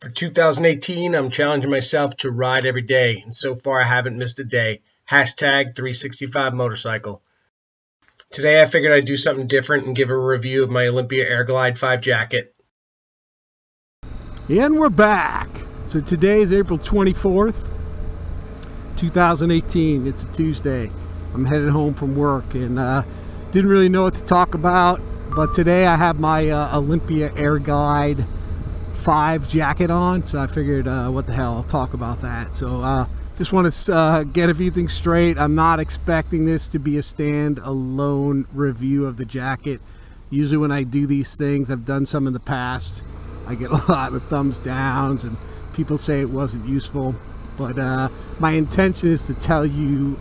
For 2018, I'm challenging myself to ride every day, and so far I haven't missed a day. Hashtag 365 motorcycle. Today I figured I'd do something different and give a review of my Olympia Airglide 5 jacket. And we're back. So today is April 24th, 2018. It's a Tuesday. I'm headed home from work and didn't really know what to talk about, but today I have my Olympia Airglide 5 jacket on, so I figured what the hell, I'll talk about that. So just want to get a few things straight. I'm not expecting this to be a stand-alone review of the jacket. Usually when I do these things, I've done some in the past, I get a lot of thumbs downs and people say it wasn't useful, but my intention is to tell you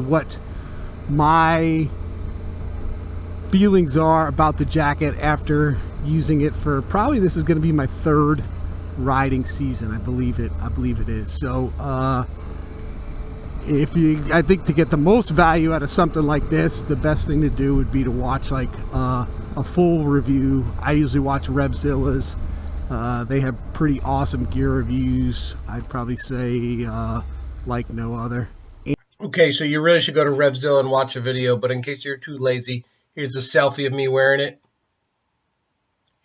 what my feelings are about the jacket after using it for probably, this is going to be my third riding season. I believe it is. So I think to get the most value out of something like this, the best thing to do would be to watch like a full review. I usually watch Revzilla's. They have pretty awesome gear reviews. I'd probably say like no other. Okay, so you really should go to Revzilla and watch a video, but in case you're too lazy, here's a selfie of me wearing it.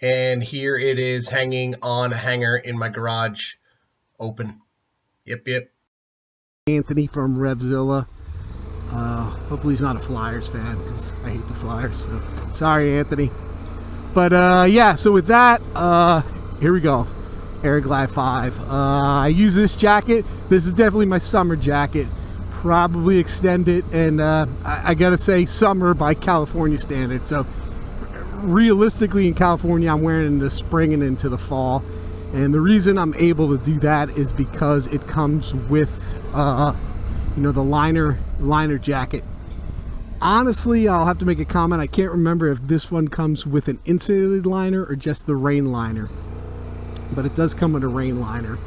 And here it is hanging on a hanger in my garage, open. Yep. Anthony from Revzilla. Hopefully he's not a Flyers fan, because I hate the Flyers. So sorry, Anthony. But yeah, so with that, here we go. Airglide 5. I use this jacket. This is definitely my summer jacket. Probably extend it, and I gotta say summer by California standards. So realistically in California, I'm wearing it in the spring and into the fall, and the reason I'm able to do that is because it comes with the liner jacket. Honestly, I'll have to make a comment. I can't remember if this one comes with an insulated liner or just the rain liner, but it does come with a rain liner.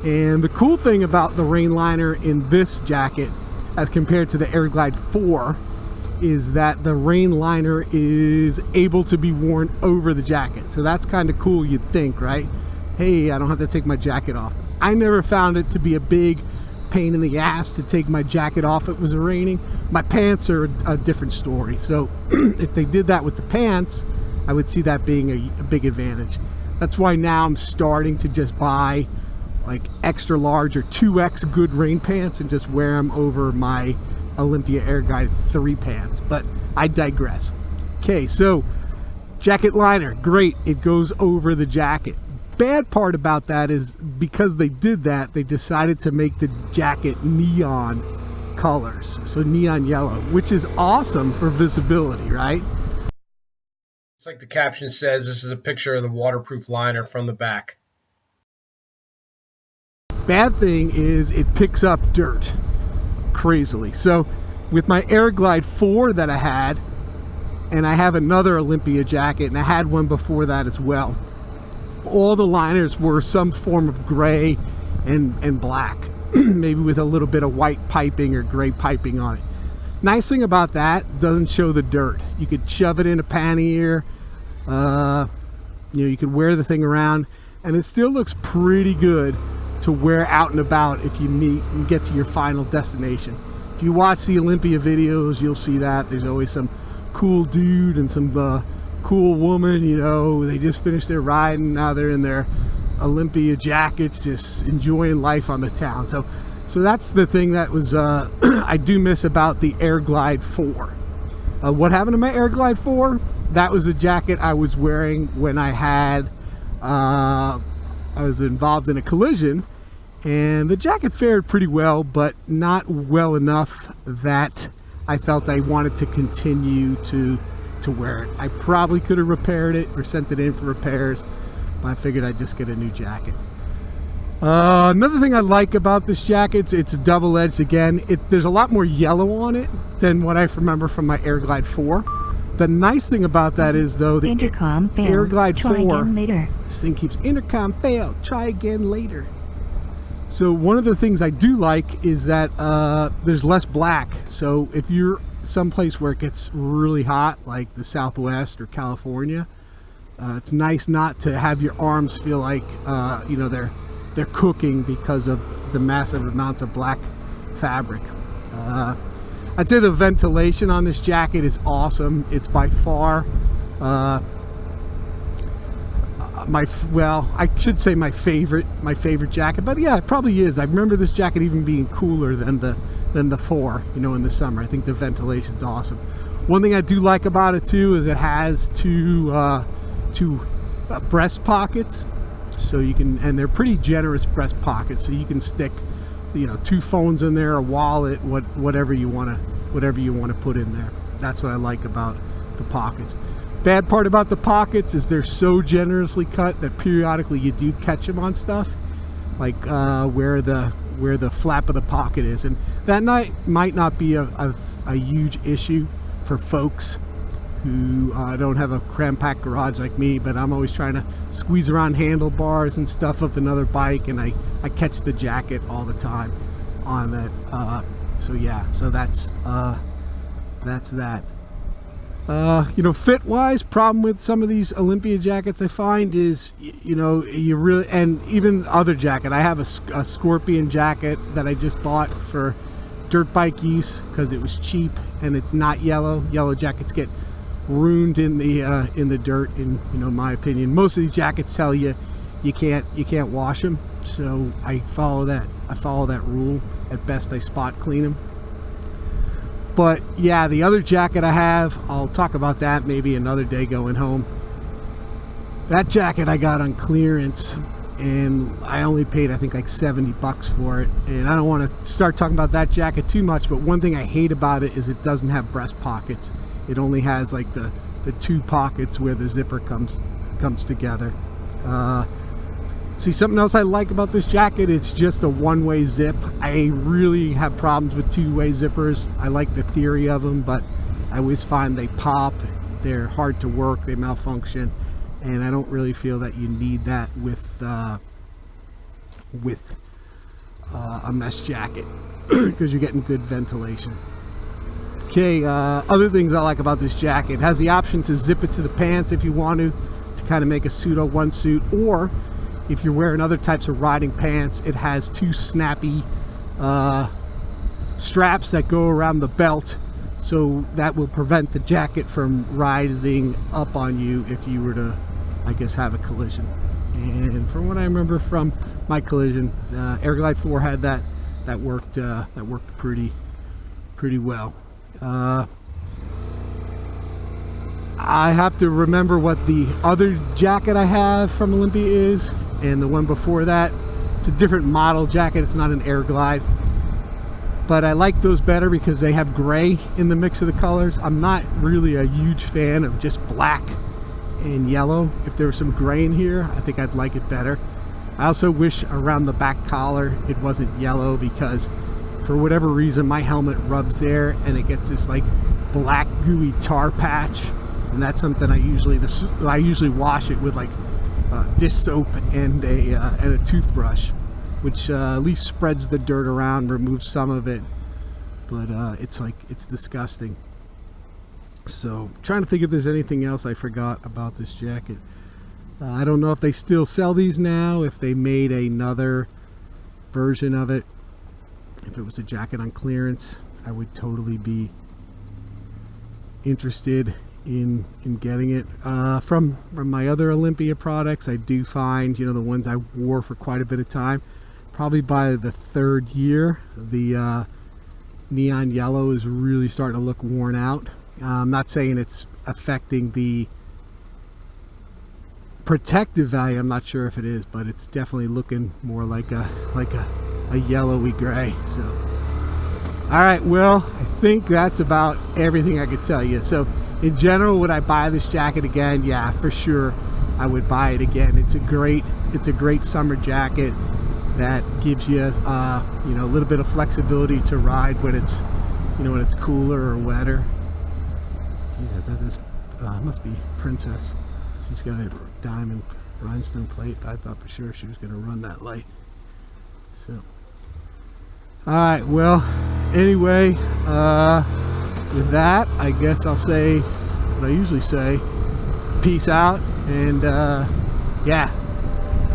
And the cool thing about the rain liner in this jacket as compared to the Airglide 4 is that the rain liner is able to be worn over the jacket. So that's kind of cool, you'd think, right? Hey, I don't have to take my jacket off. I never found it to be a big pain in the ass to take my jacket off if it was raining. My pants are a different story. So if they did that with the pants, I would see that being a big advantage. That's why now I'm starting to just buy like extra large or 2X good rain pants and just wear them over my Olympia Airglide 3 pants, but I digress. Okay, so jacket liner, great, it goes over the jacket. Bad part about that is because they did that, they decided to make the jacket neon colors, so neon yellow, which is awesome for visibility, right? It's like the caption says, this is a picture of the waterproof liner from the back. Bad thing is it picks up dirt crazily. So with my Airglide 4 that I had, and I have another Olympia jacket, and I had one before that as well, all the liners were some form of gray and black, maybe with a little bit of white piping or gray piping on it. Nice thing about that, doesn't show the dirt. You could shove it in a pannier, you could wear the thing around, and it still looks pretty good to wear out and about if you meet and get to your final destination. If you watch the Olympia videos, you'll see that there's always some cool dude and some cool woman, they just finished their ride and now they're in their Olympia jackets just enjoying life on the town. So that's the thing that was I do miss about the Airglide 4. What happened to my Airglide 4? That was the jacket I was wearing when I was involved in a collision, and the jacket fared pretty well, but not well enough that I felt I wanted to continue to wear it. I probably could have repaired it or sent it in for repairs, but I figured I'd just get a new jacket. Another thing I like about this jacket, it's double-edged again. There's a lot more yellow on it than what I remember from my Airglide 4. The nice thing about that is, though, the intercom failed. Airglide 4, try again later. This thing keeps, intercom failed, try again later. So one of the things I do like is that there's less black. So if you're someplace where it gets really hot, like the Southwest or California, It's nice not to have your arms feel like you know, they're cooking because of the massive amounts of black fabric. I'd say the ventilation on this jacket is awesome. It's by far I should say my favorite jacket, but yeah, it probably is. I remember this jacket even being cooler than the 4, you know, in the summer. I think the ventilation's awesome. One thing I do like about it too is it has two breast pockets, so you can, and they're pretty generous breast pockets, so you can stick, you know, 2 phones in there, a wallet, whatever you want to put in there. That's what I like about the pockets. Bad part about the pockets is they're so generously cut that periodically you do catch them on stuff, like where the flap of the pocket is, and that might not be a huge issue for folks who don't have a cram-packed garage like me, but I'm always trying to squeeze around handlebars and stuff of another bike, and I catch the jacket all the time on it. So yeah, so that's that. You know, fit wise, problem with some of these Olympia jackets I find is, you know, you really, and even other jacket, I have a Scorpion jacket that I just bought for dirt bike use because it was cheap, and it's not yellow. Yellow jackets get ruined in the dirt, in, you know, my opinion. Most of these jackets tell you you can't wash them, so I follow that rule. At best I spot clean them. But yeah, the other jacket I have, I'll talk about that maybe another day going home. That jacket I got on clearance, and I only paid, I think, like $70 for it. And I don't want to start talking about that jacket too much, but one thing I hate about it is it doesn't have breast pockets. It only has like the 2 pockets where the zipper comes together. See, something else I like about this jacket, it's just a one-way zip. I really have problems with 2-way zippers. I like the theory of them, but I always find they pop, they're hard to work, they malfunction, and I don't really feel that you need that with a mesh jacket because you're getting good ventilation. Okay, other things I like about this jacket, it has the option to zip it to the pants if you want to kind of make a pseudo one suit, or if you're wearing other types of riding pants, it has 2 snappy straps that go around the belt, so that will prevent the jacket from rising up on you if you were to, I guess, have a collision. And from what I remember from my collision, Airglide 4 had that worked pretty well. I have to remember what the other jacket I have from Olympia is, and the one before that, it's a different model jacket. It's not an Airglide, but I like those better because they have gray in the mix of the colors. I'm not really a huge fan of just black and yellow. If there was some gray in here, I think I'd like it better. I also wish around the back collar it wasn't yellow, because for whatever reason my helmet rubs there and it gets this like black gooey tar patch, and that's something I usually wash it with like dish soap and a toothbrush, which at least spreads the dirt around, removes some of it, but it's disgusting. So trying to think if there's anything else I forgot about this jacket. I don't know if they still sell these now, if they made another version of it. If it was a jacket on clearance, I would totally be interested in getting it. From my other Olympia products, I do find, you know, the ones I wore for quite a bit of time, probably by the 3rd year, the neon yellow is really starting to look worn out. I'm not saying it's affecting the protective value, I'm not sure if it is, but it's definitely looking more like a yellowy gray. So all right, well, I think that's about everything I could tell you. So in general, would I buy this jacket again? Yeah, for sure I would buy it again. It's a great summer jacket that gives you you know, a little bit of flexibility to ride when it's, you know, when it's cooler or wetter. Jeez, I thought this must be Princess. She's got a diamond rhinestone plate. I thought for sure she was going to run that light. So all right, well, anyway, with that, I guess I'll say what I usually say: peace out. And yeah,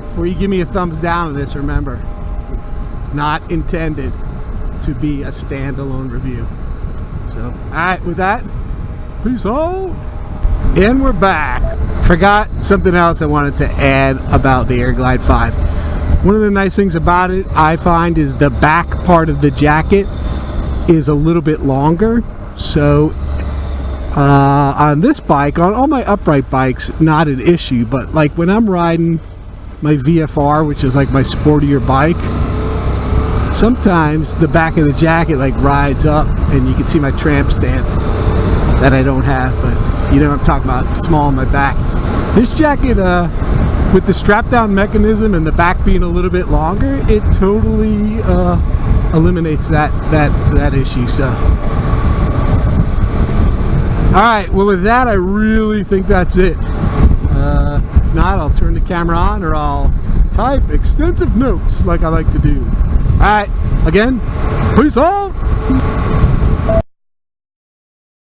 before you give me a thumbs down on this, remember, it's not intended to be a standalone review. So, alright, with that, peace out. And we're back. Forgot something else I wanted to add about the Airglide 5. One of the nice things about it, I find, is the back part of the jacket is a little bit longer. So on this bike, on all my upright bikes, not an issue, but like when I'm riding my VFR, which is like my sportier bike, sometimes the back of the jacket like rides up and you can see my tramp stamp that I don't have, but you know what I'm talking about, it's small on my back. This jacket, with the strap down mechanism and the back being a little bit longer, it totally eliminates that issue. So alright, well with that I really think that's it. If not, I'll turn the camera on or I'll type extensive notes like I like to do. Alright, again, peace out!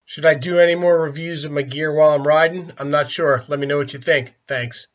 Should I do any more reviews of my gear while I'm riding? I'm not sure. Let me know what you think. Thanks.